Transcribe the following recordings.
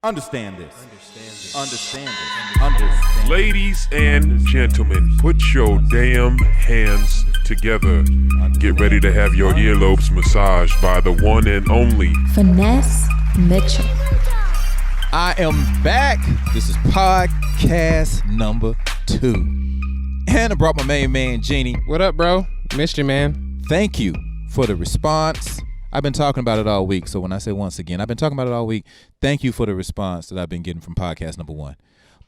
Understand this. Understand this. Understand. Ladies and gentlemen, put your damn hands together. Get ready to have your earlobes massaged by the one and only Finesse Mitchell. I am back. This is podcast number 2. And I brought my main man, Jeannie. What up, bro? Missed you, man. Thank you for the response. I've been talking about it all week. So when I say once again, I've been talking about it all week. Thank you for the response that I've been getting from podcast number 1.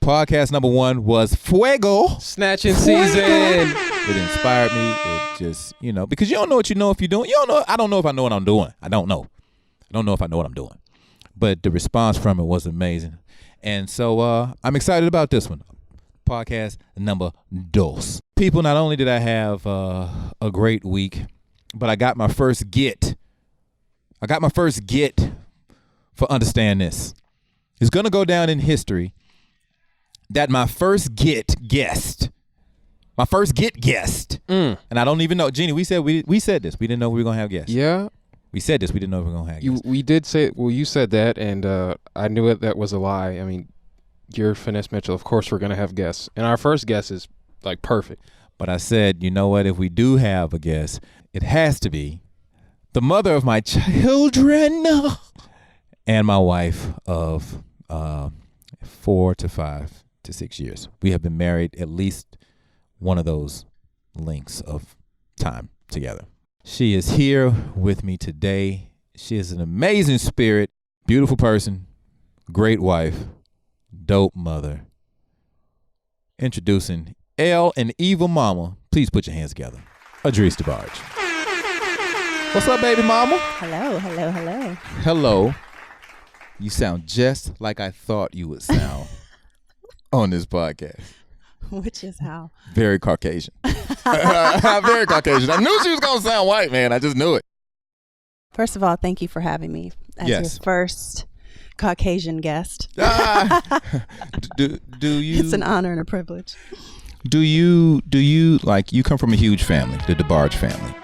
Podcast number 1 was Fuego. Snatching season. It inspired me. It just, because you don't know what you know if you're doing. You don't know. I don't know if I know what I'm doing. I don't know if I know what I'm doing. But the response from it was amazing. And so I'm excited about this one. Podcast number 2. People, not only did I have a great week, but I got my first get. For Understand This. It's going to go down in history that my first get guest. And I don't even know. Jeannie, we said this. We didn't know we were going to have guests. Yeah. We said this. We didn't know we were going to have guests. We did say, you said that, and I knew that was a lie. I mean, you're Finesse Mitchell. Of course we're going to have guests. And our first guest is, perfect. But I said, you know what? If we do have a guest, it has to be the mother of my children and my wife of 4 to 5 to 6 years. We have been married at least one of those lengths of time together. She is here with me today. She is an amazing spirit, beautiful person, great wife, dope mother. Introducing Elle and Evil Mama. Please put your hands together. Adris DeBarge. What's up, baby mama? Hello. Hello. You sound just like I thought you would sound on this podcast. Which is how? Very Caucasian. Very Caucasian. I knew she was going to sound white, man. I just knew it. First of all, thank you for having me as your first Caucasian guest. Do you? It's an honor and a privilege. Do you you come from a huge family, the DeBarge family?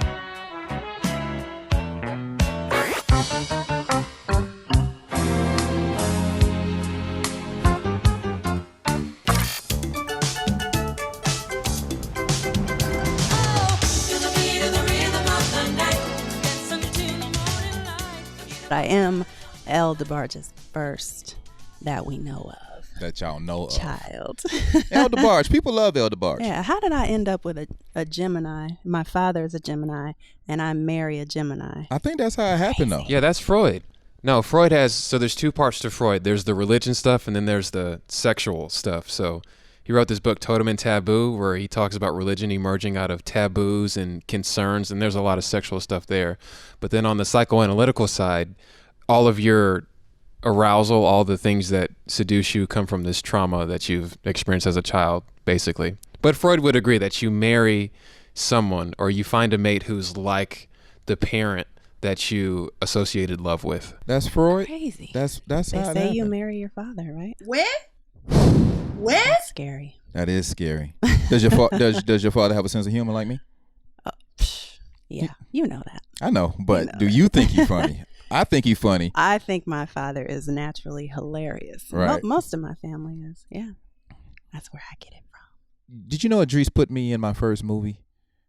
I am Elle DeBarge's first that we know of. That y'all know of. Child. Elle DeBarge. People love Elle DeBarge. Yeah. How did I end up with a Gemini? My father is a Gemini, and I marry a Gemini. I think that's how it happened, though. Yeah, that's Freud. No, Freud so there's 2 parts to Freud. There's the religion stuff, and then there's the sexual stuff. So he wrote this book, Totem and Taboo, where he talks about religion emerging out of taboos and concerns, and there's a lot of sexual stuff there. But then on the psychoanalytical side, all of your arousal, all the things that seduce you come from this trauma that you've experienced as a child, basically. But Freud would agree that you marry someone or you find a mate who's like the parent that you associated love with. That's Freud. Crazy. That's they how say it happened. you marry your father, right? Where? That's scary. That is scary. Does your father have a sense of humor like me? Yeah, you know that. I know, but do you think he's funny? I think he's funny. I think my father is naturally hilarious. Right. Most of my family is. Yeah. That's where I get it from. Did you know Adris put me in my first movie,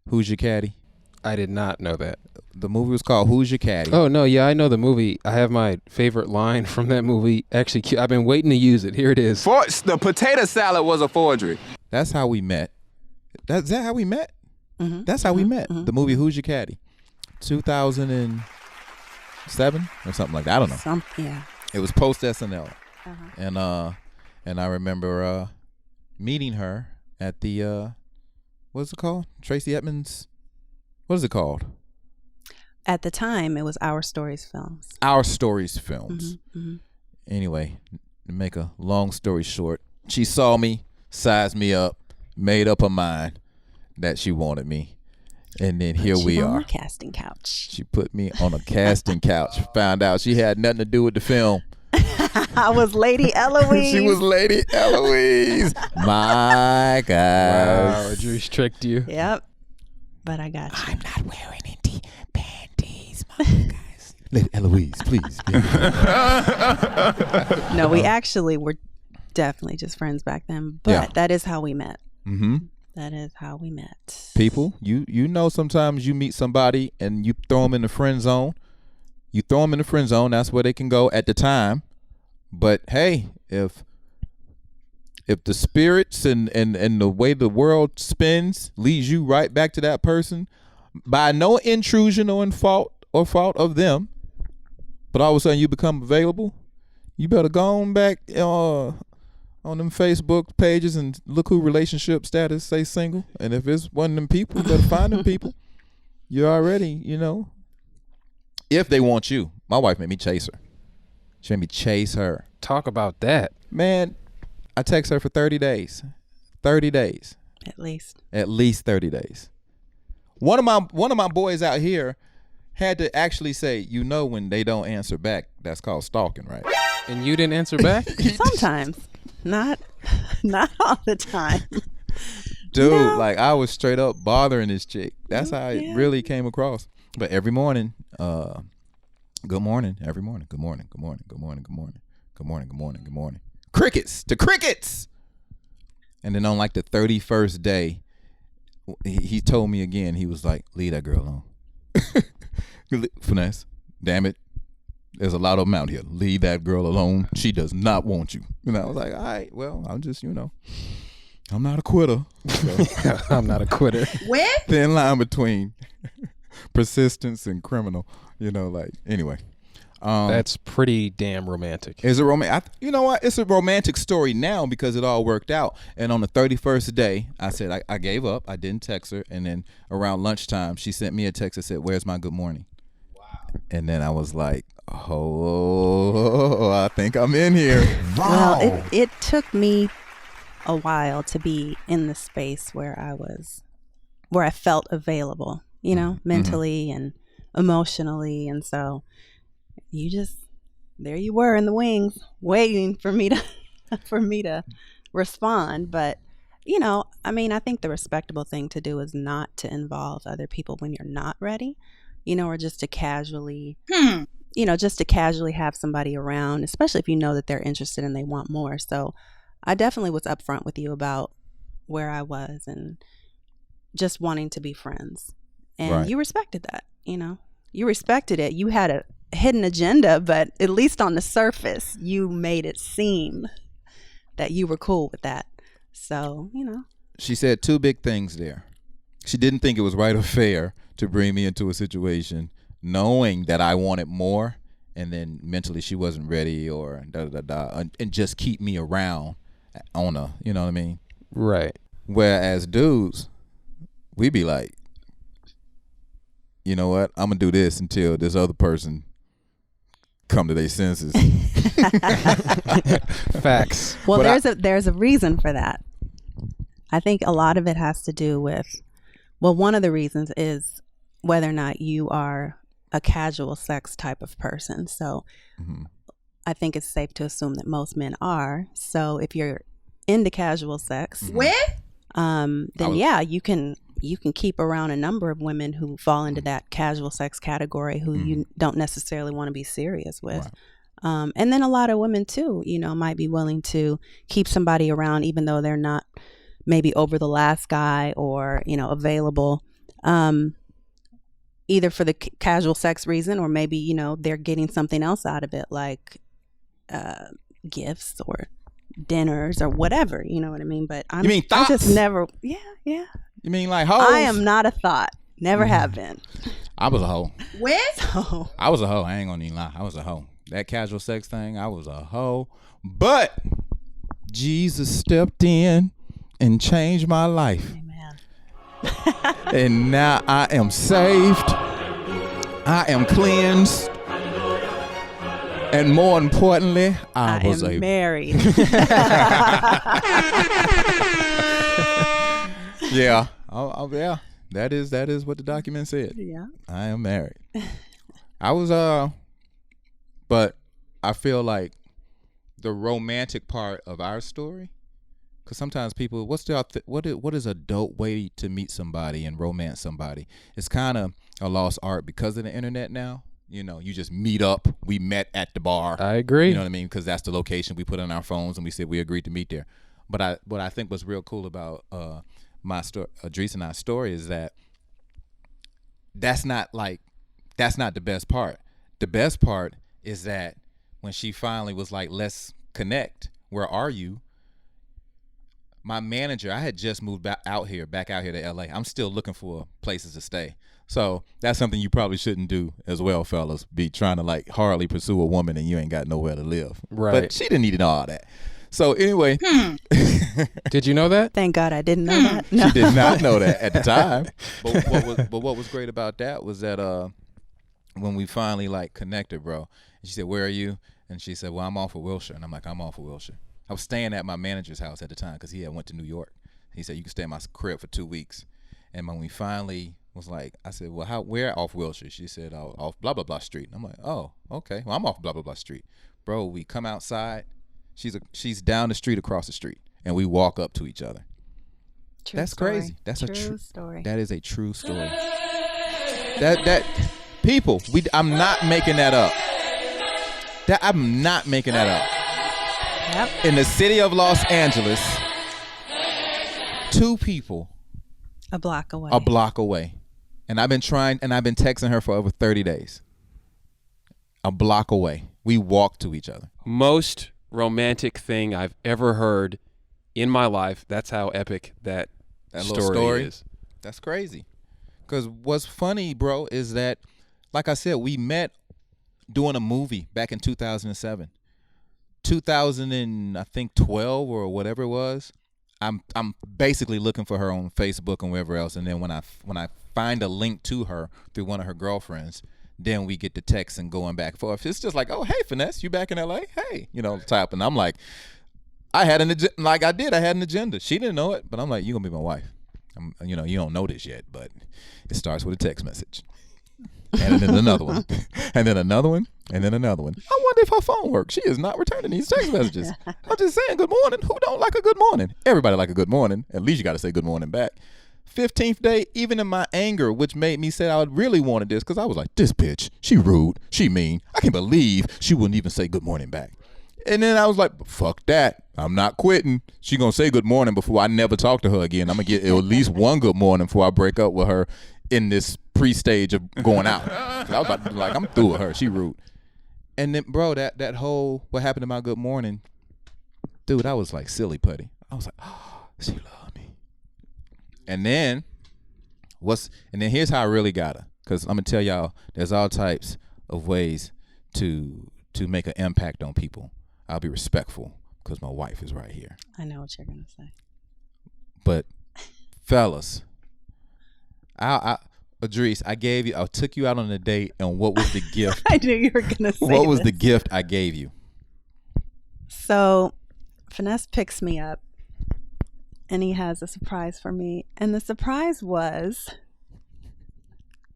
Who's Your Caddy? I did not know that. The movie was called Who's Your Caddy? Oh, no, yeah, I know the movie. I have my favorite line from that movie. Actually, I've been waiting to use it. Here it is. The potato salad was a forgery. That's how we met. Is that how we met? Mm-hmm. That's how we met. Mm-hmm. The movie Who's Your Caddy? 2007 or something like that. I don't know. Yeah. It was post SNL. Uh-huh. And I remember meeting her at the what's it called? Tracy Edmonds. What is it called? At the time, it was Our Stories Films. Our Stories Films. Mm-hmm. Mm-hmm. Anyway, to make a long story short, she saw me, sized me up, made up her mind that she wanted me. And then here we are. On a casting couch. She put me on a casting couch. Found out she had nothing to do with the film. I was Lady Eloise. She was Lady Eloise. My God. Wow, Adris tricked you. Yep. But I got you. I'm not wearing any panties, my guys. Lady Eloise, please. No, we actually were definitely just friends back then, but Yeah. that is how we met. Mm-hmm. That is how we met. People, you know, sometimes you meet somebody and you throw them in the friend zone. You throw them in the friend zone. That's where they can go at the time. But hey, if the spirits and the way the world spins leads you right back to that person, by no intrusion or fault of them, but all of a sudden you become available, you better go on back on them Facebook pages and look who relationship status say single. And if it's one of them people, you better find them people. You already, you know, if they want you. My wife made me chase her. She made me chase her. Talk about that. Man, I text her for 30 days. 30 days. At least. At least 30 days. One of my boys out here had to actually say, you know, when they don't answer back, that's called stalking, right? And you didn't answer back? Sometimes. Not all the time. Dude, No. like I was straight up bothering this chick. That's how it Yeah. really came across. But every morning, good morning. Every morning, good morning, good morning, good morning, good morning, good morning, good morning, good morning. Crickets, to crickets. And then on like the 31st day, he told me again, he was like, leave that girl alone. Finesse, damn it. There's a lot of them out here. Leave that girl alone. She does not want you. And I was like, all right, well, I'm just, you know, I'm not a quitter. So, I'm not a quitter. When? thin line between persistence and criminal, you know, like, anyway. That's pretty damn romantic. Is it romantic? You know what? It's a romantic story now because it all worked out. And on the 31st day, I said, I gave up. I didn't text her. And then around lunchtime, she sent me a text that said, where's my good morning? Wow. And then I was like, oh, I think I'm in here. Well, it took me a while to be in the space where I felt available, you know, mentally and emotionally. And so there you were in the wings waiting for me to respond. But, you know, I mean, I think the respectable thing to do is not to involve other people when you're not ready, you know, or just to casually, just to casually have somebody around, especially if you know that they're interested and they want more. So I definitely was upfront with you about where I was and just wanting to be friends. And Right. you respected that, you know. You respected it. You had a hidden agenda, but at least on the surface, you made it seem that you were cool with that. So, you know. She said two big things there. She didn't think it was right or fair to bring me into a situation knowing that I wanted more, and then mentally she wasn't ready or and just keep me around on a, you know what I mean? Right. Whereas dudes, we be like, you know what? I'm gonna do this until this other person come to their senses. Facts. Well, But there's a reason for that. I think a lot of it has to do with, well, one of the reasons is whether or not you are a casual sex type of person. So I think it's safe to assume that most men are. So if you're into casual sex, When? then yeah, you can keep around a number of women who fall into that casual sex category who you don't necessarily want to be serious with. Right. And then a lot of women too, you know, might be willing to keep somebody around even though they're not maybe over the last guy or, you know, available, either for the casual sex reason or maybe, you know, they're getting something else out of it, like gifts or dinners or whatever, you know what I mean? But You mean I just thoughts? never, yeah. You mean like hoes? I am not a thought. Never have been. I was a hoe. When? So, I was a hoe. I ain't gonna even lie. I was a hoe. That casual sex thing, I was a hoe. But Jesus stepped in and changed my life. amen. And now I am saved. I am cleansed. And more importantly, I was am a married. yeah. Yeah. That is what the document said. Yeah. I am married. I was but I feel like the romantic part of our story, because sometimes people, what is a dope way to meet somebody and romance somebody? It's kind of a lost art because of the internet now. you just meet up. We met at the bar. I agree. You know what I mean? Because that's the location we put on our phones, and we said we agreed to meet there. But what I think was real cool about my story, Adris and I's story, is that that's not the best part. The best part is that when she finally was like, let's connect, where are you? My manager, I had just moved back out here to LA. I'm still looking for places to stay. So that's something you probably shouldn't do as well, fellas. Be trying to like hardly pursue a woman and you ain't got nowhere to live. Right. But she didn't need all that. So anyway. Did you know that? Thank God I didn't know that. No. She did not know that at the time. But what was great about that was that when we finally like connected, bro, and she said, where are you? And she said, well, I'm off of Wilshire. And I'm like, I'm off of Wilshire. I was staying at my manager's house at the time because he had went to New York. He said, you can stay in my crib for 2 weeks. And when we finally was like, I said, well, where off Wilshire? She said, oh, off blah, blah, blah street. And I'm like, oh, okay. Well, I'm off blah, blah, blah street. Bro, we come outside. She's down the street across the street. And we walk up to each other. True That's story. crazy. That's true a true story. That is a true story. That people, I'm not making that up. I'm not making that up. Yep. In the city of Los Angeles, 2 people A block away. And I've been texting her for over 30 days. A block away. We walk to each other. Most romantic thing I've ever heard in my life. That's how epic that story is. That's crazy. Because what's funny, bro, is that, like I said, we met doing a movie back in 2007. 2012 or whatever it was. I'm basically looking for her on Facebook and wherever else, and then when I find a link to her through one of her girlfriends, then we get the text and going back and forth. It's just like, oh, hey, Finesse, you back in LA? Hey, type. And I'm like, I had an agenda. She didn't know it, but I'm like, you're gonna be my wife. You don't know this yet, but it starts with a text message. And then another one. And then another one. And then another one. I wonder if her phone works. She is not returning these text messages. I'm just saying good morning. Who don't like a good morning? Everybody like a good morning. At least you got to say good morning back. 15th day, even in my anger, which made me say I really wanted this, because I was like, this bitch, she rude, she mean. I can't believe she wouldn't even say good morning back. And then I was like, fuck that. I'm not quitting. She going to say good morning before I never talk to her again. I'm going to get at least one good morning before I break up with her in this pre-stage of going out. I was about to be like, I'm through with her. She rude. And then, bro, that whole what happened to my good morning, dude, I was like silly putty. I was like, oh, she loved me. And then here's how I really got her. Because I'm going to tell y'all, there's all types of ways to make an impact on people. I'll be respectful because my wife is right here. I know what you're going to say. But fellas, Adris, I took you out on a date, and what was the gift? I knew you were going to say What was the gift I gave you? So, Finesse picks me up, and he has a surprise for me. And the surprise was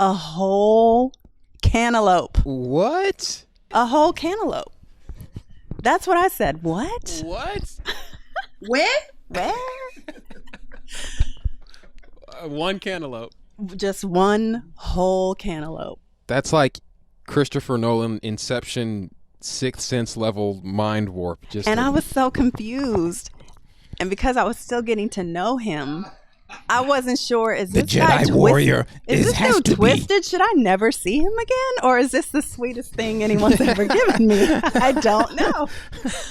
a whole cantaloupe. What? A whole cantaloupe. That's what I said. What? What? Where? One cantaloupe. Just one whole cantaloupe. That's like Christopher Nolan Inception Sixth Sense level mind warp. I was so confused. And because I was still getting to know him, I wasn't sure, is this guy Jedi warrior is this has dude to twisted? Should I never see him again? Or is this the sweetest thing anyone's ever given me? I don't know.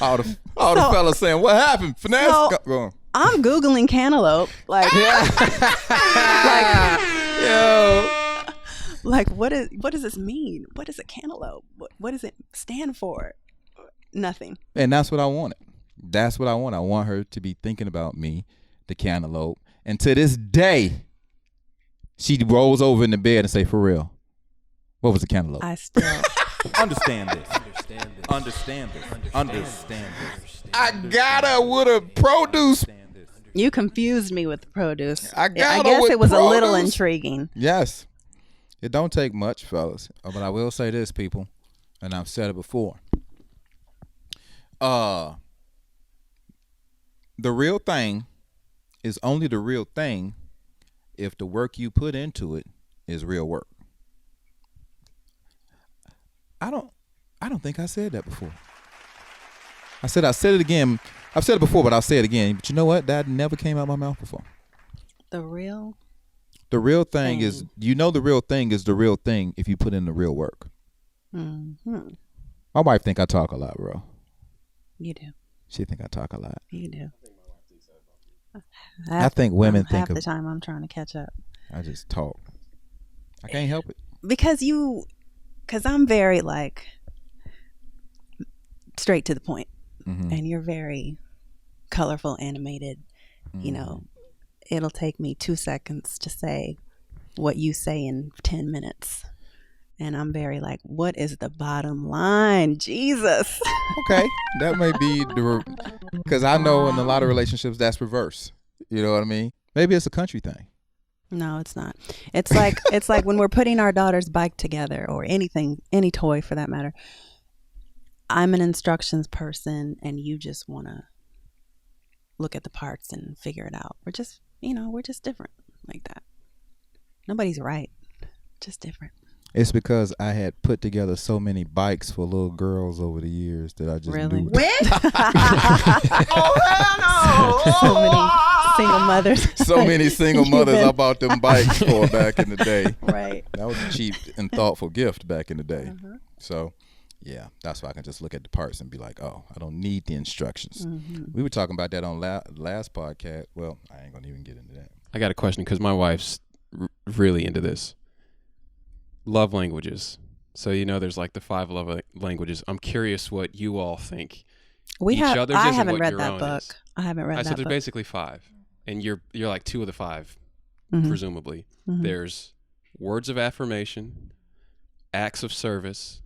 All the fellas saying, what happened? Finesse? So, Go on. I'm Googling cantaloupe. Like, what does this mean? What is a cantaloupe? What does it stand for? Nothing. And that's what I wanted. That's what I want. I want her to be thinking about me, the cantaloupe. And to this day, she rolls over in the bed and say, for real, what was the cantaloupe? I still Understand this. I got her with a produce. You confused me with the produce. I guess with it was a little produce. intriguing. Yes. It don't take much, fellas. But I will say this, people, and I've said it before. The real thing is only the real thing if the work you put into it is real work. I don't think I said that before. I said it again. I've said it before, but I'll say it again. But you know what? That never came out of my mouth before. The real thing is, the real thing is the real thing if you put in the real work. Mm-hmm. My wife think I talk a lot, bro. You do. She think I talk a lot. You do. I think women think half the time I'm trying to catch up. I just talk. I can't help it. Because I'm very like straight to the point, and you're very colorful, animated. You know, it'll take me 2 seconds to say what you say in 10 minutes. And I'm very like, what is the bottom line? Jesus. Okay. That may be because I know in a lot of relationships that's reverse. You know what I mean? Maybe it's a country thing. No, it's not. It's like when we're putting our daughter's bike together or anything, any toy for that matter. I'm an instructions person and you just want to look at the parts and figure it out. We're just different like that. Nobody's right. Just different. It's because I had put together so many bikes for little girls over the years that I just really? knew. When? Oh, hell no. So many single mothers. So many single mothers I bought them bikes for back in the day. Right. That was a cheap and thoughtful gift back in the day. So, yeah, that's why I can just look at the parts and be like, oh, I don't need the instructions. We were talking about that on last podcast. Well, I ain't going to even get into that. I got a question because my wife's really into this. Love languages. So, there's like the 5 love languages. I'm curious what you all think. I haven't read that book. I haven't read that book. So there's basically 5. And you're like 2 of the 5, presumably. There's words of affirmation, acts of service,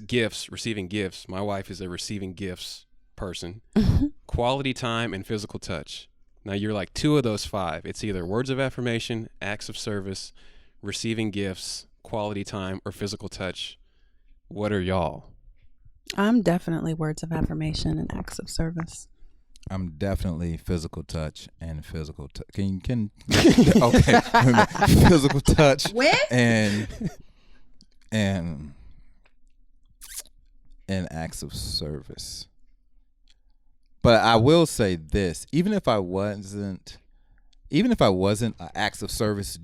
gifts, receiving gifts. My wife is a receiving gifts person. Quality time and physical touch. Now you're like 2 of those 5. It's either words of affirmation, acts of service, receiving gifts, quality time, or physical touch. What are y'all? I'm definitely words of affirmation and acts of service. I'm definitely physical touch and physical touch. Okay. Physical touch. When? And acts of service. But I will say this, even if I wasn't an acts of service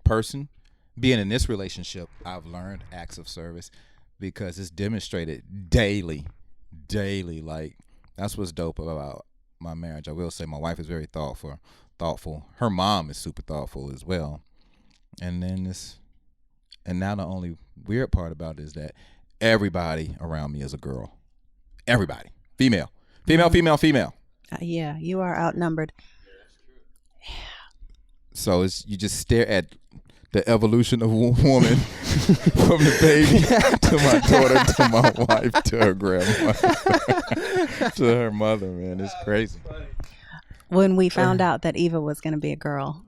person, being in this relationship, I've learned acts of service because it's demonstrated daily. Like, that's what's dope about my marriage. I will say my wife is very thoughtful. Her mom is super thoughtful as well. And now the only weird part about it is that everybody around me is a girl. Everybody. Female. Yeah, you are outnumbered. So you just stare at the evolution of a woman from the baby to my daughter, to my wife, to her grandma, to her mother, man. It's crazy. When we found out that Eva was going to be a girl,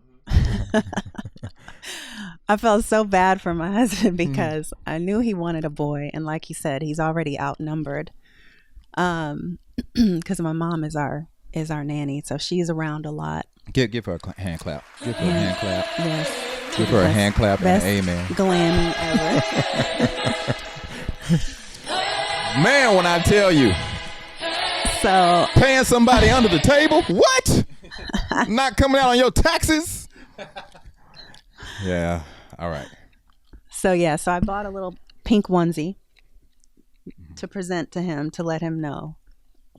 I felt so bad for my husband because I knew he wanted a boy. And like you said, he's already outnumbered because my mom is our nanny. So she's around a lot. Give her a hand clap. Give her a hand clap. Yes. Give her a hand clap and an amen. Glammy ever. Man, when I tell you. So paying somebody under the table? What? Not coming out on your taxes? Yeah. All right. So I bought a little pink onesie to present to him to let him know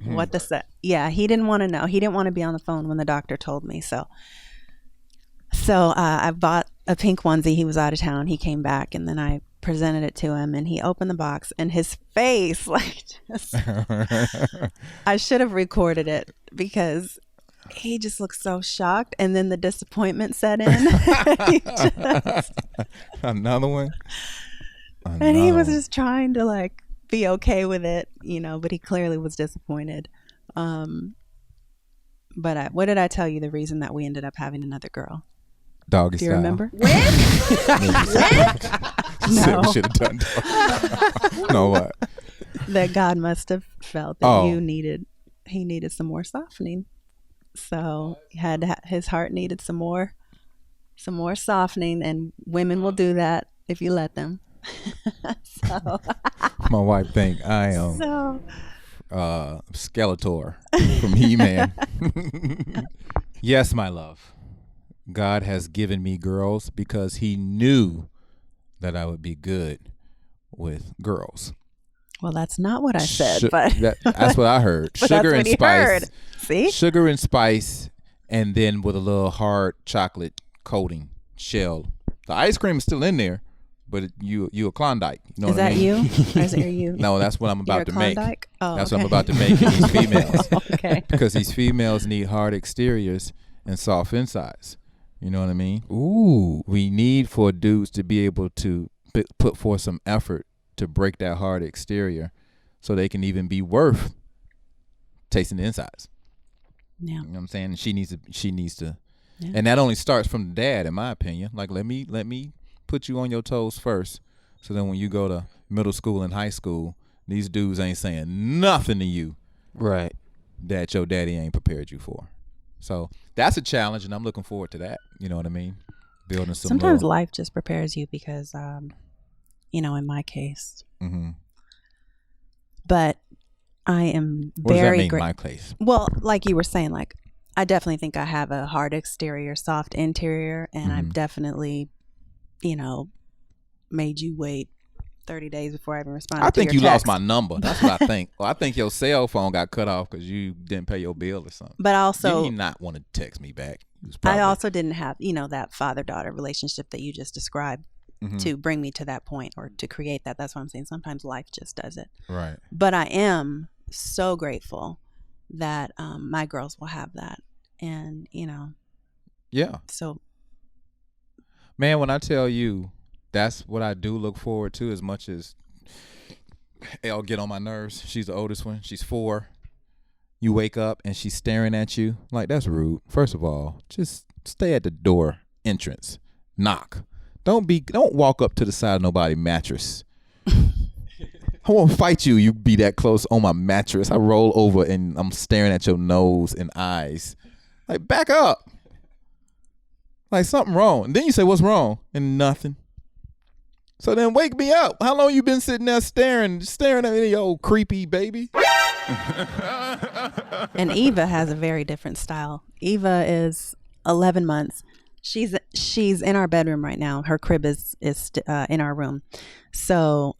what the set. Yeah, he didn't want to know. He didn't want to be on the phone when the doctor told me. So I bought a pink onesie. He was out of town. He came back, and then I presented it to him, and he opened the box, and his face, like, just, I should have recorded it because he just looked so shocked, and then the disappointment set in. Another one. And he was just trying to like be okay with it, but he clearly was disappointed. But what did I tell you? The reason that we ended up having another girl. Doggy Do you style. Remember? When? No. We should have done dog. No, what? That God must have felt that he needed some more softening. So his heart needed some more softening, and women will do that if you let them. So, My wife think I am so Skeletor from He-Man. Yes, my love. God has given me girls because he knew that I would be good with girls. well, that's not what I said, Su- but that's what I heard. but Sugar that's what and he spice. heard. See? Sugar and spice, and then with a little hard chocolate coating shell. The ice cream is still in there, but you a Klondike. You know Is what I that mean? you? Or is it you? No, that's what I'm You're a about to make. Klondike? Oh, That's okay. what I'm about to make in these females. Okay. Because these females need hard exteriors and soft insides. You know what I mean? Ooh. We need for dudes to be able to put forth some effort to break that hard exterior so they can even be worth tasting the insides. Yeah. You know what I'm saying? She needs to Yeah. and that only starts from the dad, in my opinion. Like let me put you on your toes first. So then when you go to middle school and high school, these dudes ain't saying nothing to you Right. that your daddy ain't prepared you for. So that's a challenge, and I'm looking forward to that. You know what I mean? Building some. Sometimes life just prepares you because, in my case. Mm-hmm. But I am What does that very mean, grateful. my case? Well, like you were saying, like I definitely think I have a hard exterior, soft interior, and I've definitely, made you wait 30 days before I even responded I to think your you lost text. my number. That's what I think. Well, I think your cell phone got cut off because you didn't pay your bill or something. But also, you did not want to text me back. It was I probably- also didn't have, that father-daughter relationship that you just described to bring me to that point or to create that. That's what I'm saying. Sometimes life just does it. Right. But I am so grateful that my girls will have that. And, Yeah. so. Man, when I tell you, that's what I do look forward to as much as Elle get on my nerves. She's the oldest one. She's 4. You wake up and she's staring at you. Like, that's rude. First of all, just stay at the door entrance. Knock. Don't walk up to the side of nobody's mattress. I won't fight you. You be that close on my mattress. I roll over and I'm staring at your nose and eyes. Like, back up. Like, something wrong. And then you say, what's wrong? And nothing. So then wake me up. How long you been sitting there staring at me, you old creepy baby? And Eva has a very different style. Eva is 11 months. She's in our bedroom right now. Her crib is in our room. So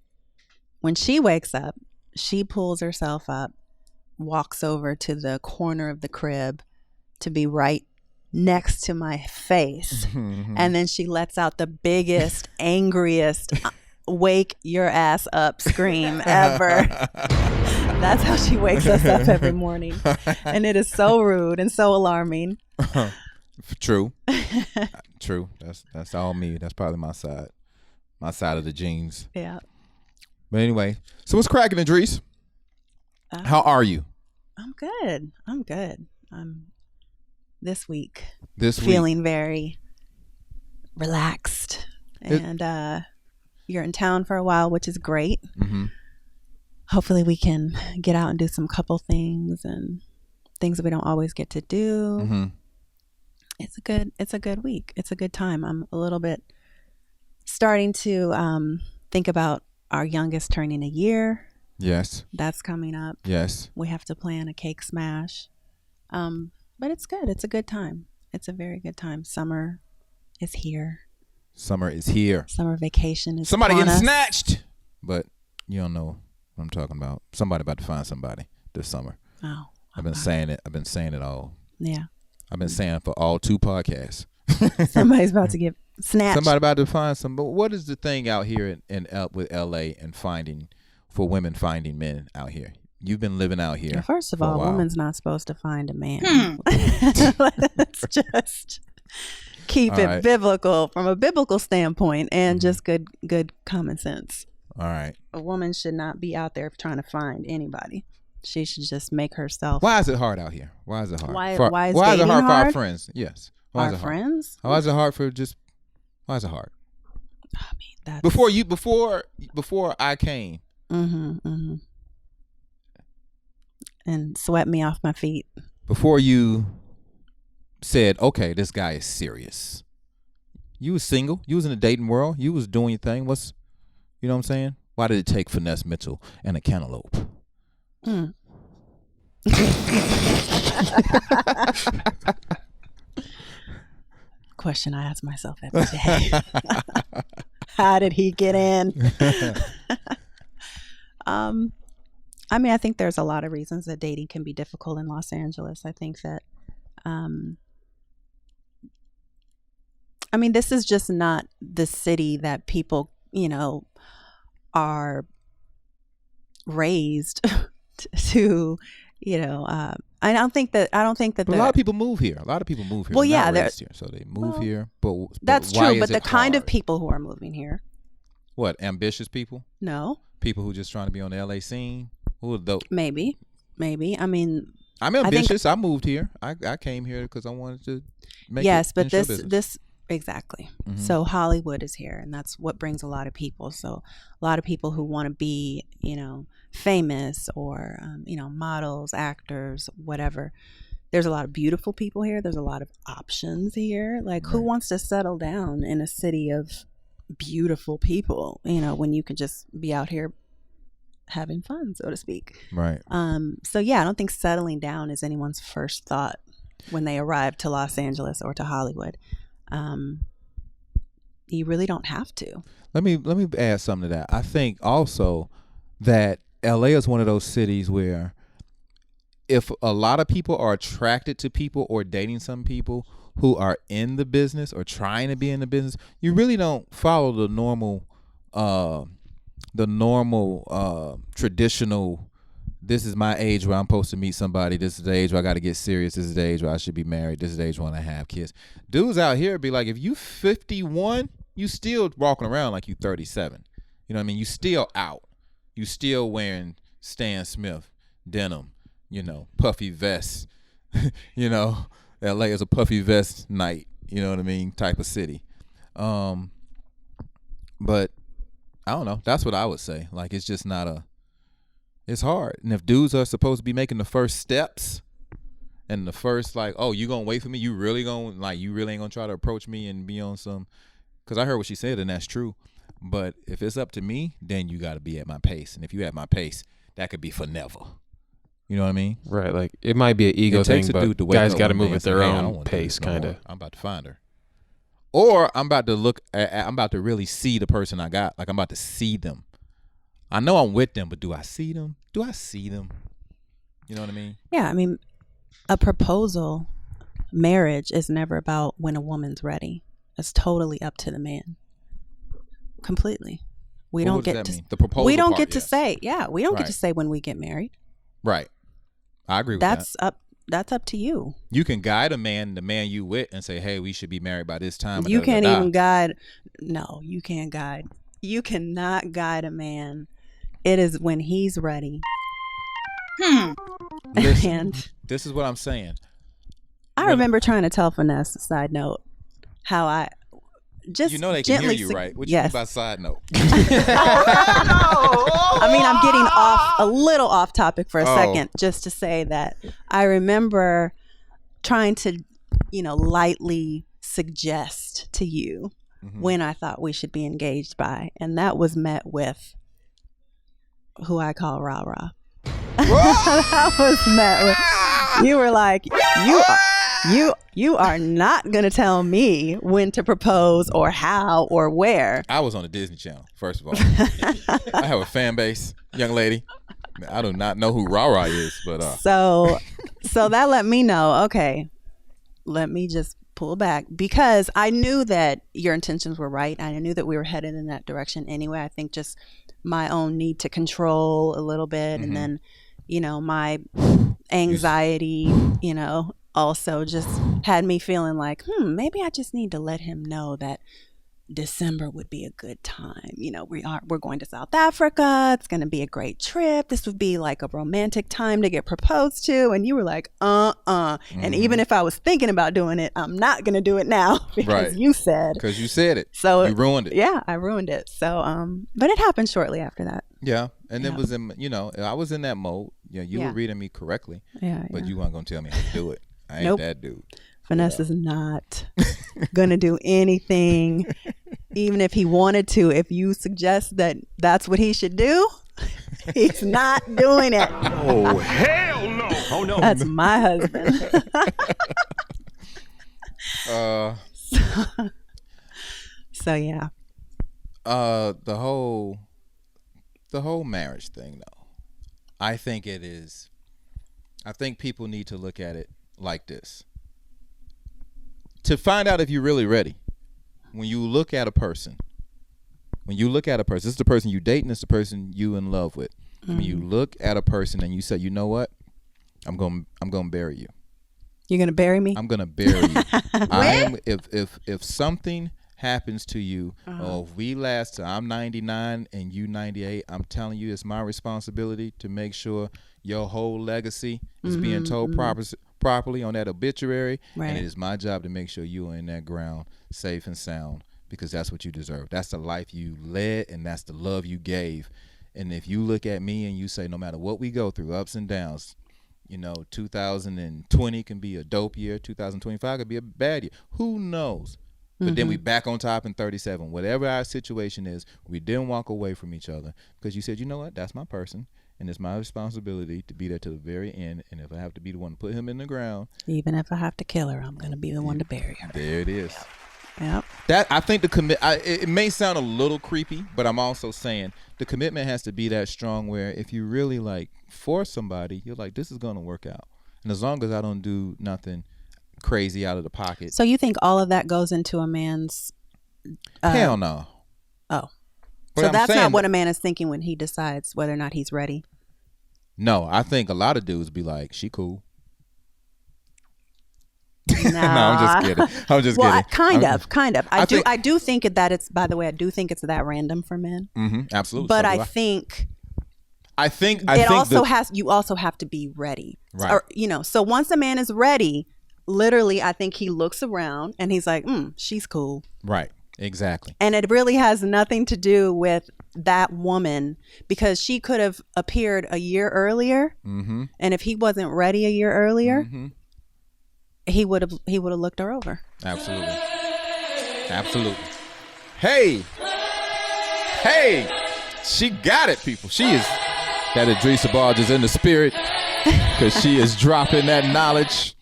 when she wakes up, she pulls herself up, walks over to the corner of the crib to be right next to my face. And then she lets out the biggest, angriest, wake your ass up scream ever. That's how she wakes us up every morning. And it is so rude and so alarming. True. True. That's all me. That's probably my side of the genes. Yeah. But anyway, so what's cracking, Adris? How are you? I'm good. I'm this week This week? feeling very relaxed. And you're in town for a while, which is great. Mm-hmm. Hopefully we can get out and do some couple things and things that we don't always get to do. Mm-hmm. It's a good week. It's a good time. I'm a little bit starting to think about our youngest turning a year. Yes. That's coming up. Yes. We have to plan a cake smash. But it's good. It's a good time. It's a very good time. Summer is here. Summer is here. Summer vacation is Somebody upon getting us. snatched. But you don't know what I'm talking about. Somebody about to find somebody this summer. Oh, I've been saying it. I've been saying it all. yeah. I've been saying it for all 2 podcasts. Somebody's about to get snatched. Somebody about to find some. But what is the thing out here with LA and for women finding men out here? You've been living out here. Well, first of for a all, a while. woman's not supposed to find a man. Let's just keep All it right. biblical from a biblical standpoint and just good common sense. All right. A woman should not be out there trying to find anybody. She should just make herself. Why is it hard out here? Why is it hard? Why is why is it dating hard for our hard? friends? Yes. Why Our is it hard? friends? Why is it hard for just? Why is it hard? I mean, that's Before I came. Mm-hmm. And swept me off my feet. Before you said, okay, this guy is serious. You was single. You was in the dating world. You was doing your thing. You know what I'm saying? Why did it take Finesse Mitchell and a Cantaloupe? Question I ask myself every day. How did he get in? I mean, I think there's a lot of reasons that dating can be difficult in Los Angeles. I think that, I mean, this is just not the city that people, you know, are raised to, you know, I don't think that But a lot of people move here. Well, Well, They're yeah, not raised here, so they move here. But that's why true. is But the it kind of hard? people who are moving here, What, ambitious people? no, People who just trying to be on the LA scene? Who are those? maybe. I mean, I'm I think- ambitious. I moved here. I came here because I wanted to make yes, it but in show business. this exactly. Mhm. So Hollywood is here, and that's what brings a lot of people. So a lot of people who want to be, you know, famous or you know, models, actors, whatever. There's a lot of beautiful people here. There's a lot of options here. Like, who Right. wants to settle down in a city of beautiful people? You know, when you can just be out here having fun, so to speak. Right. So yeah, I don't think settling down is anyone's first thought when they arrive to Los Angeles or to Hollywood. You really don't have to. Let me add something to that. I think also that LA is one of those cities where if a lot of people are attracted to people or dating some people who are in the business or trying to be in the business, you really don't follow the normal traditional, this is my age where I'm supposed to meet somebody, this is the age where I got to get serious, this is the age where I should be married, this is the age when I have kids. Dudes out here be like, if you 51, you still walking around like you 37. You know what I mean? You still out. You still wearing Stan Smith denim, you know, puffy vests. You know, LA is a puffy vest night, you know what I mean, type of city. But I don't know. That's what I would say. Like, it's just not it's hard. And if dudes are supposed to be making the first steps and the first, like, oh, you gonna wait for me? You really ain't gonna try to approach me and be on some, because I heard what she said and that's true. But if it's up to me, then you got to be at my pace. And if you at my pace, that could be for never. You know what I mean? Right. Like, it might be an ego It takes thing, a dude but to wake guys up got to one move day at and say, their "Hey, I don't own wanna do pace, this no kind more. of. I'm about to find her. Or I'm about to look I'm about to really see the person I got. Like, I'm about to see them. I know I'm with them, but do I see them? You know what I mean? Yeah, I mean, a proposal, marriage is never about when a woman's ready. It's totally up to the man. Completely. We Well, don't what does get that to mean? The proposal we don't part, get to yes. say, yeah, we don't get Right. to say when we get married. Right. I agree with that. That's up to you. You can guide the man you with, and say, hey, we should be married by this time. You can't even guide. No, you can't guide. You cannot guide a man. It is when he's ready. Listen, And this is what I'm saying. I remember trying to tell Finesse, side note, how I just You know they can hear gently you, right? What yes. you mean by side note? I mean, I'm getting a little off topic for a Oh. second, just to say that I remember trying to, you know, lightly suggest to you when I thought we should be engaged by, and that was met with who I call rah rah. That was met with. You were like, you are not gonna tell me when to propose or how or where. I was on the Disney Channel, first of all. I have a fan base, young lady. I do not know who Rara is, but So that let me know, okay, let me just pull back, because I knew that your intentions were right. I knew that we were headed in that direction anyway. I think just my own need to control a little bit, and then, you know, my anxiety, you know, also just had me feeling like, maybe I just need to let him know that December would be a good time. You know, we're going to South Africa. It's going to be a great trip. This would be like a romantic time to get proposed to. And you were like, And even if I was thinking about doing it, I'm not going to do it now because Right. you said. because you said it. So you ruined it. Yeah, I ruined it. So, but it happened shortly after that. Yeah. And it Yeah. was in, you know, I was in that mode. You know, you Yeah. were reading me correctly, Yeah. but yeah. you weren't going to tell me how to do it. I ain't Nope. that dude. Finesse is not going to do anything, even if he wanted to, if you suggest that that's what he should do, he's not doing it. Oh, hell no. Oh no. That's my husband. So yeah. The whole marriage thing, though. I think people need to look at it like this. To find out if you're really ready, when you look at a person, this is the person you date and it's the person you in love with. When you look at a person and you say, you know what, I'm gonna bury you. You're gonna bury me? I'm gonna bury you. If something happens to you, or if we last till I'm 99 and you 98, I'm telling you, it's my responsibility to make sure your whole legacy is being told properly on that obituary, Right. and it is my job to make sure you are in that ground safe and sound, because that's what you deserve. That's the life you led, and that's the love you gave. And if you look at me and you say, no matter what we go through, ups and downs, 2020 can be a dope year, 2025 could be a bad year, who knows? But then we back on top in 37. Whatever our situation is, we didn't walk away from each other because you said, you know what, that's my person, and it's my responsibility to be there to the very end. And if I have to be the one to put him in the ground, Even if I have to kill her, I'm gonna be the one to bury her. there it is. Yep. That I think it may sound a little creepy, but I'm also saying the commitment has to be that strong where if you really like force somebody, you're like, this is gonna work out. And as long as I don't do nothing crazy out of the pocket. So you think all of that goes into a man's Hell no. Oh. But So I'm that's saying not what that- a man is thinking when he decides whether or not he's ready. No, I think a lot of dudes be like, she cool. No, No, I'm just kidding. I'm just well, kidding. kind I'm- of. I do think that it's. By the way, I do think it's that random for men. Absolutely. But So do I think I think it also the- has. You also have to be ready. Right. Or, so once a man is ready, literally, I think he looks around and he's like, she's cool. Right. Exactly. And it really has nothing to do with that woman, because she could have appeared a year earlier. And if he wasn't ready a year earlier, he would have looked her over. Absolutely. Absolutely. Hey, she got it, people. She is, that Adris DeBarge is in the spirit, because she is dropping that knowledge.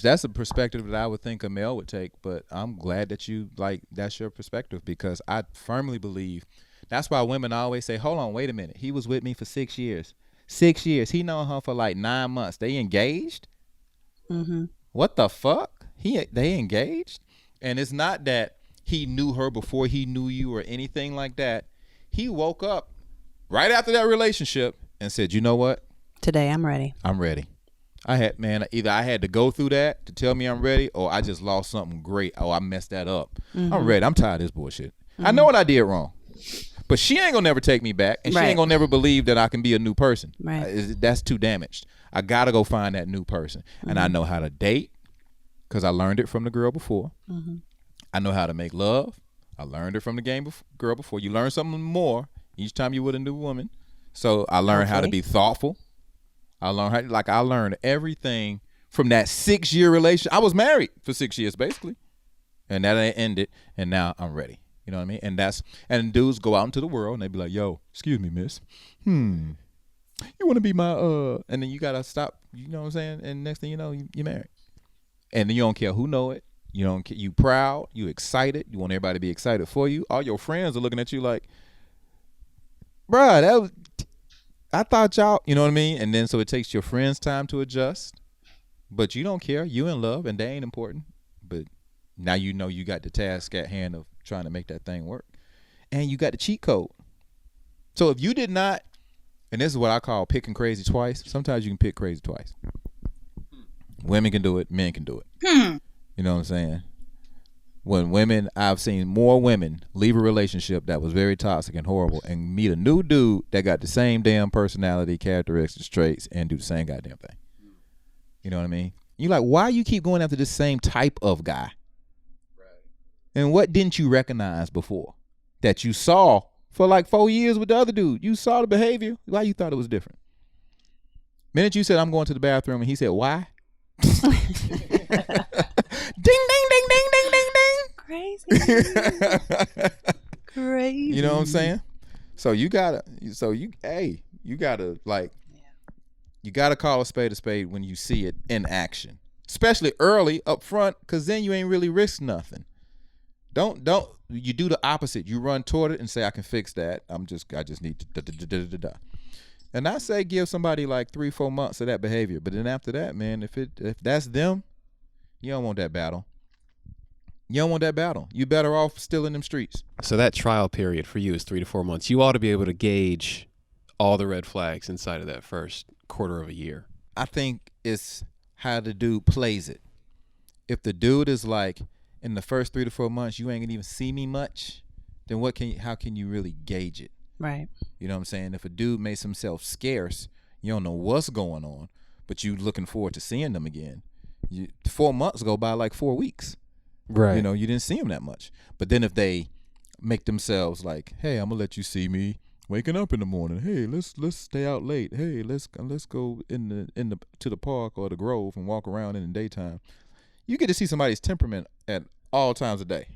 That's a perspective that I would think a male would take, but I'm glad that that's your perspective, because I firmly believe that's why women always say, hold on, wait a minute. He was with me for 6 years. 6 years. He known her for like 9 months. They engaged? What the fuck? They engaged? And it's not that he knew her before he knew you or anything like that. He woke up right after that relationship and said, you know what? Today, I'm ready. I'm ready. Either I had to go through that to tell me I'm ready, or I just lost something great. Oh, I messed that up. I'm ready. I'm tired of this bullshit. I know what I did wrong, but she ain't gonna never take me back, and she ain't gonna never believe that I can be a new person. Right. That's too damaged. I gotta go find that new person, and I know how to date because I learned it from the girl before. I know how to make love. I learned it from the girl before. You learn something more each time you with a new woman. So I learned how to be thoughtful. I learned everything from that 6-year relationship. I was married for 6 years basically, and that ended, and now I'm ready. You know what I mean? And dudes go out into the world and they be like, yo, excuse me, miss. You want to be my and then you gotta stop. You know what I'm saying? And next thing you know, you're married, and then you don't care who know it. You don't. You proud. You excited. You want everybody to be excited for you. All your friends are looking at you like, bruh, I thought y'all, you know what I mean? And then so it takes your friends time to adjust, but you don't care. You in love, and they ain't important. But now you know you got the task at hand of trying to make that thing work, and you got the cheat code. So if you did not, and this is what I call picking crazy twice. Sometimes you can pick crazy twice. Women can do it. Men can do it. You know what I'm saying? I've seen more women leave a relationship that was very toxic and horrible and meet a new dude that got the same damn personality, characteristics, traits, and do the same goddamn thing. You know what I mean? You're like, why you keep going after the same type of guy? Right. And what didn't you recognize before that you saw for like 4 years with the other dude? You saw the behavior. Why you thought it was different? Minute you said, I'm going to the bathroom, and he said, why? Ding, ding, ding, ding, ding, ding, ding. Crazy. Crazy. You know what I'm saying? So you gotta call a spade when you see it in action, especially early up front, because then you ain't really risk nothing. Don't you do the opposite. You run toward it and say, I can fix that. I just need to And I say give somebody like 3-4 months of that behavior, but then after that, man, if that's them, you don't want that battle. You better off still in them streets. So that trial period for you is 3 to 4 months. You ought to be able to gauge all the red flags inside of that first quarter of a year. I think it's how the dude plays it. If the dude is like, in the first 3 to 4 months, you ain't gonna even see me much, then how can you really gauge it? Right. You know what I'm saying? If a dude makes himself scarce, you don't know what's going on, but you looking forward to seeing them again. 4 months go by like 4 weeks. Right. You know, you didn't see them that much. But then if they make themselves like, hey, I'm gonna let you see me waking up in the morning. Hey, let's stay out late. Hey, let's go to the park or the Grove and walk around in the daytime. You get to see somebody's temperament at all times of day.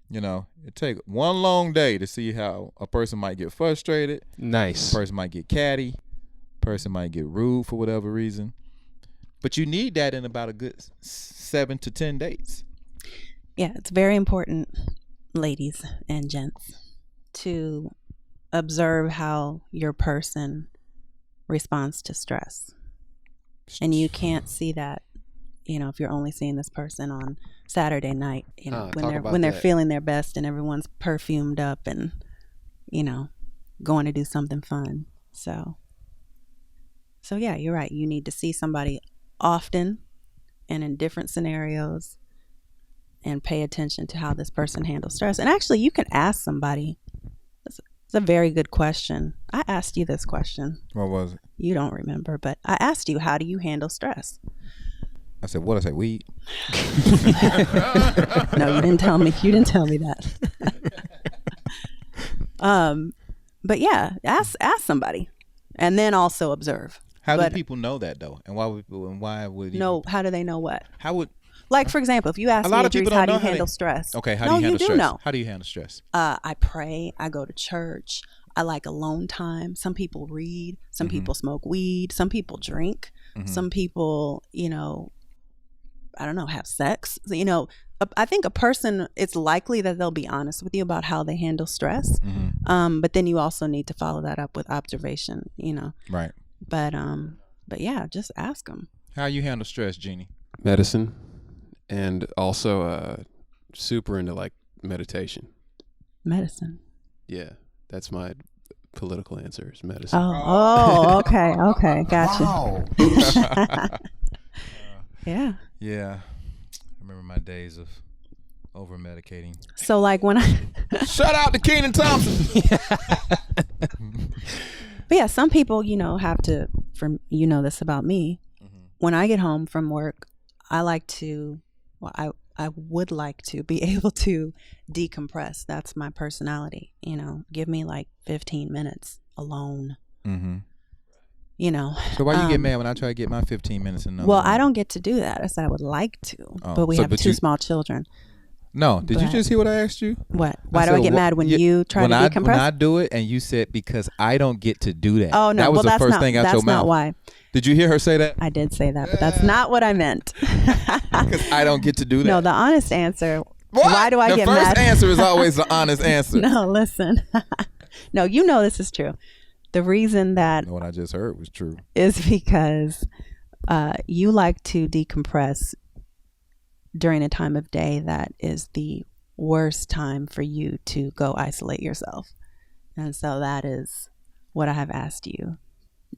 You know, it take one long day to see how a person might get frustrated. Nice. A person might get catty. A person might get rude for whatever reason. But you need that in about a good 7 to 10 days. Yeah, it's very important, ladies and gents, to observe how your person responds to stress. And you can't see that, you know, if you're only seeing this person on Saturday night, you know, when they're feeling their best and everyone's perfumed up and, you know, going to do something fun. So yeah, you're right. You need to see somebody often and in different scenarios and pay attention to how this person handles stress. And actually, you can ask somebody. It's a very good question. I asked you this question. What was it? You don't remember, but I asked you, how do you handle stress? I said, what? I said, weed. No, you didn't tell me. You didn't tell me that. But yeah, ask somebody, and then also observe. How do people know that though? And why would no? How do they know what? How would, like, for example, if you ask me, Adris, how do you handle stress? Okay, how do you handle stress? Know. How do you handle stress? I pray. I go to church. I like alone time. Some people read. Some people smoke weed. Some people drink. Some people, you know, I don't know, have sex. You know, I think a person, it's likely that they'll be honest with you about how they handle stress. But then you also need to follow that up with observation, you know. Right. But yeah, just ask them. How you handle stress, Jeannie? Medicine, and also super into like meditation. Medicine. Yeah, that's my political answer is medicine. Oh, okay, gotcha. Wow. Yeah. Yeah. I remember my days of over medicating. So like when I shout out to Keenan Thompson. But yeah, some people, you know, have to, you know this about me. When I get home from work, I like to, I would like to be able to decompress. That's my personality. You know, give me like 15 minutes alone. You know. So why you get mad when I try to get my 15 minutes in? Well, I don't get to do that. I said I would like to, but we have two small children. No, did you just hear what I asked you? What? Why do I get mad when you try to decompress? When I do it and you said because I don't get to do that. Oh no, that was the first thing out your mouth. That's not why. Did you hear her say that? I did say that, but that's not what I meant. Because I don't get to do that. No, the honest answer. What? Why do I get mad? The first answer is always the honest answer. No, listen. No, you know this is true. The reason that what I just heard was true is because you like to decompress during a time of day that is the worst time for you to go isolate yourself. And so that is what I have asked you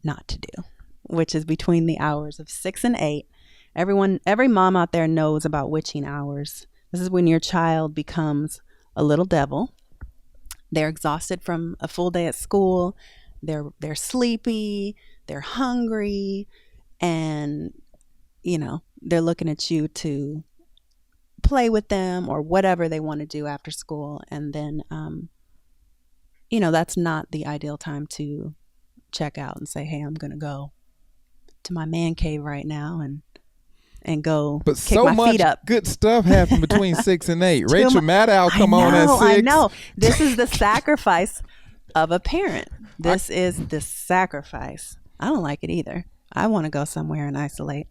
not to do, which is between the hours of 6 and 8. Every mom out there knows about witching hours. This is when your child becomes a little devil. They're exhausted from a full day at school. They're sleepy, they're hungry, and you know, they're looking at you to play with them or whatever they want to do after school. And then you know, that's not the ideal time to check out and say, hey, I'm gonna go to my man cave right now and go But kick so my much feet up. good stuff happened between 6 and 8. Rachel much. Maddow come on at 6. I know. This is the sacrifice of a parent. This is the sacrifice. I don't like it either. I want to go somewhere and isolate.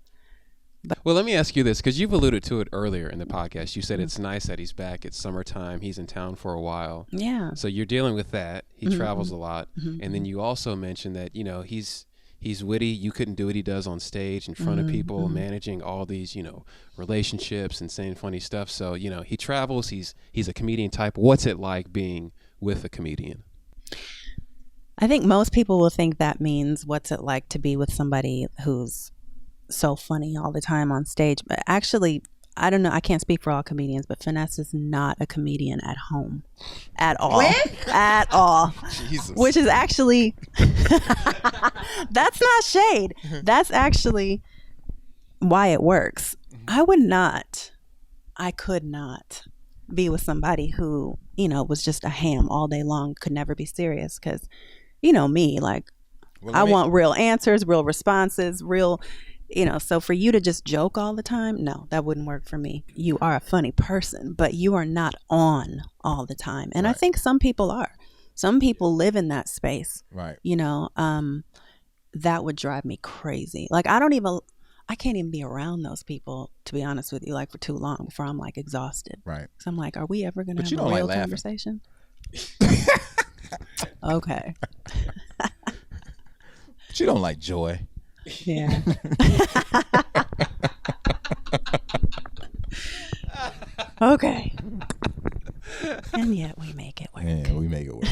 Well, let me ask you this, because you've alluded to it earlier in the podcast. You said it's nice that he's back. It's summertime. He's in town for a while. Yeah. So you're dealing with that. He travels a lot. And then you also mentioned that, he's witty. You couldn't do what he does on stage in front of people, managing all these, relationships and saying funny stuff. So, he travels. He's a comedian type. What's it like being with a comedian? I think most people will think that means what's it like to be with somebody who's so funny all the time on stage. But actually, I don't know. I can't speak for all comedians, but Finesse is not a comedian at home at all. At all. Jesus. Which is actually, that's not shade. That's actually why it works. I could not be with somebody who, was just a ham all day long, could never be serious. Because, me, like, I want real answers, real responses, real, so for you to just joke all the time, no, that wouldn't work for me. You are a funny person, but you are not on all the time. And I think some people are. Some people live in that space. Right. That would drive me crazy. Like, I can't even be around those people, to be honest with you, like for too long before I'm like exhausted. Right. So I'm like, are we ever going to have you a don't like real laughing. conversation? Okay. But you don't like joy. Yeah. Okay. And yet we make it work. Yeah, we make it work.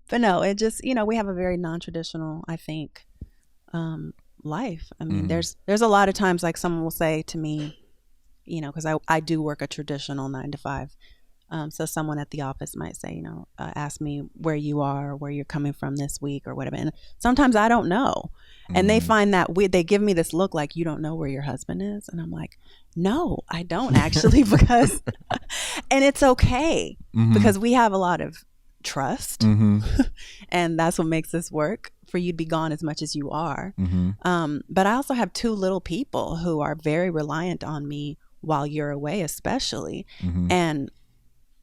But no, it just, we have a very non-traditional, I think, life. I mean, there's a lot of times like someone will say to me, because I do work a traditional 9 to 5. So someone at the office might say, ask me where you are, where you're coming from this week or whatever. And sometimes I don't know. And they find that weird. They give me this look like, you don't know where your husband is. And I'm like, no, I don't actually, because, and it's okay because we have a lot of trust and that's what makes this work, for you to be gone as much as you are. But I also have 2 little people who are very reliant on me while you're away, especially. And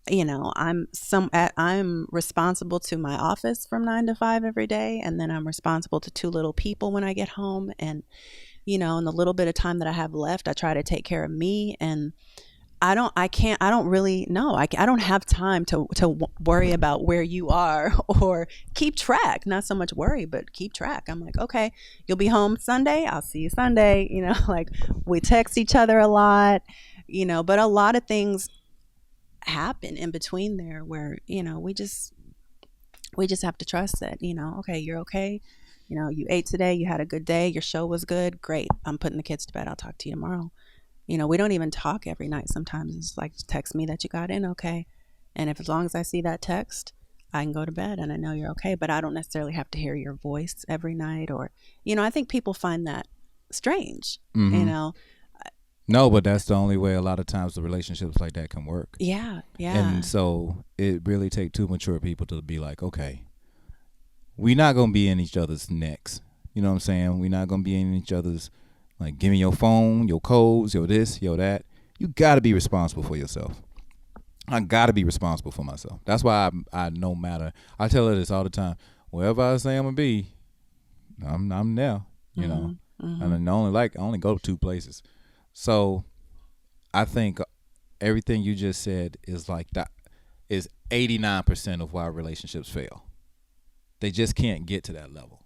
I'm responsible to my office from 9 to 5 every day. And then I'm responsible to 2 little people when I get home. And, in the little bit of time that I have left, I try to take care of me. And I don't have time to worry about where you are or keep track. Not so much worry, but keep track. I'm like, okay, you'll be home Sunday. I'll see you Sunday. Like we text each other a lot, but a lot of things happen in between there where we just have to trust that okay, you're okay, you ate today, you had a good day, your show was good, great, I'm putting the kids to bed, I'll talk to you tomorrow. We don't even talk every night. Sometimes it's like, text me that you got in okay, and if as long as I see that text, I can go to bed and I know you're okay. But I don't necessarily have to hear your voice every night, or I think people find that strange. No, but that's the only way a lot of times the relationships like that can work. Yeah. And so it really take 2 mature people to be like, okay, we're not going to be in each other's necks. You know what I'm saying? We're not going to be in each other's, like, give me your phone, your codes, your this, your that. You got to be responsible for yourself. I got to be responsible for myself. That's why I no matter, I tell her this all the time, wherever I say I'm going to be, I'm there, And I only go to 2 places. So I think everything you just said is like that is 89% of why relationships fail. They just can't get to that level.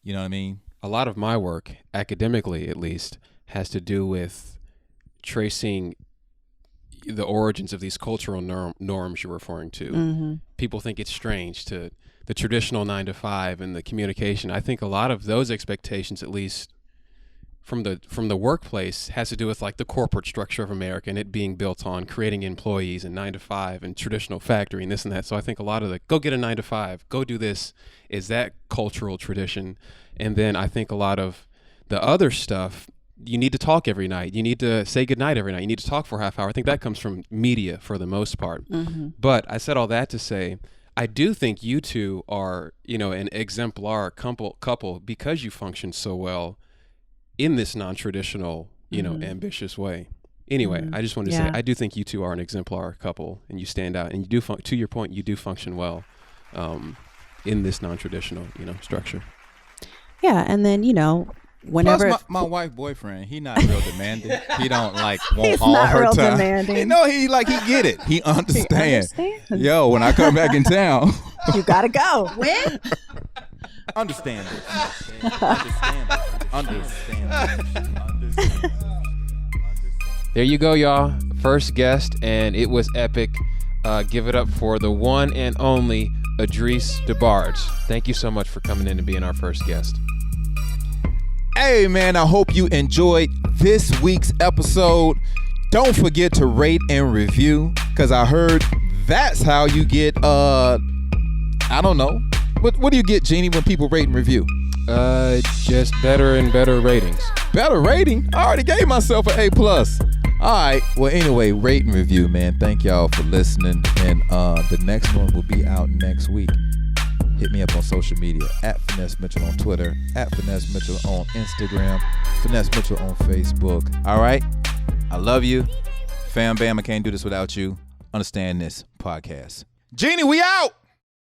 You know what I mean? A lot of my work, academically at least, has to do with tracing the origins of these cultural norms you're referring to. People think it's strange to the traditional 9 to 5 and the communication. I think a lot of those expectations, at least from the workplace, has to do with like the corporate structure of America and it being built on creating employees and 9 to 5 and traditional factory and this and that. So I think a lot of the go get a 9 to 5, go do this is that cultural tradition. And then I think a lot of the other stuff, you need to talk every night. You need to say goodnight every night. You need to talk for a half hour. I think that comes from media for the most part. But I said all that to say, I do think you 2 are, an exemplar couple because you function so well. in this non-traditional, ambitious way. Anyway, I just wanted to say, I do think you two are an exemplar couple, and you stand out, and you do. To your point, you do function well in this non-traditional, structure. Yeah, and then whenever Plus my wife boyfriend, he not real demanding. He don't want He's all not her real time. demanding. He get it. He understands. He understands. Yo, when I come back in town, you gotta go. When? Understand it. Understand it. There you go, y'all. First guest, and it was epic. Give it up for the one and only Adris DeBarge. Thank you so much for coming in and being our first guest. hey man, I hope you enjoyed this week's episode. Don't forget to rate and review, because I heard that's how you get, I don't know. What do you get, Jeannie, when people rate and review? Just better and better ratings. Better rating? I already gave myself an A+. All right. Well, anyway, rate and review, man. Thank y'all for listening. And the next one will be out next week. Hit me up on social media at Finesse Mitchell on Twitter, at Finesse Mitchell on Instagram, Finesse Mitchell on Facebook. All right. I love you. Fam bam, I can't do this without you. Understand this podcast. Jeannie, we out.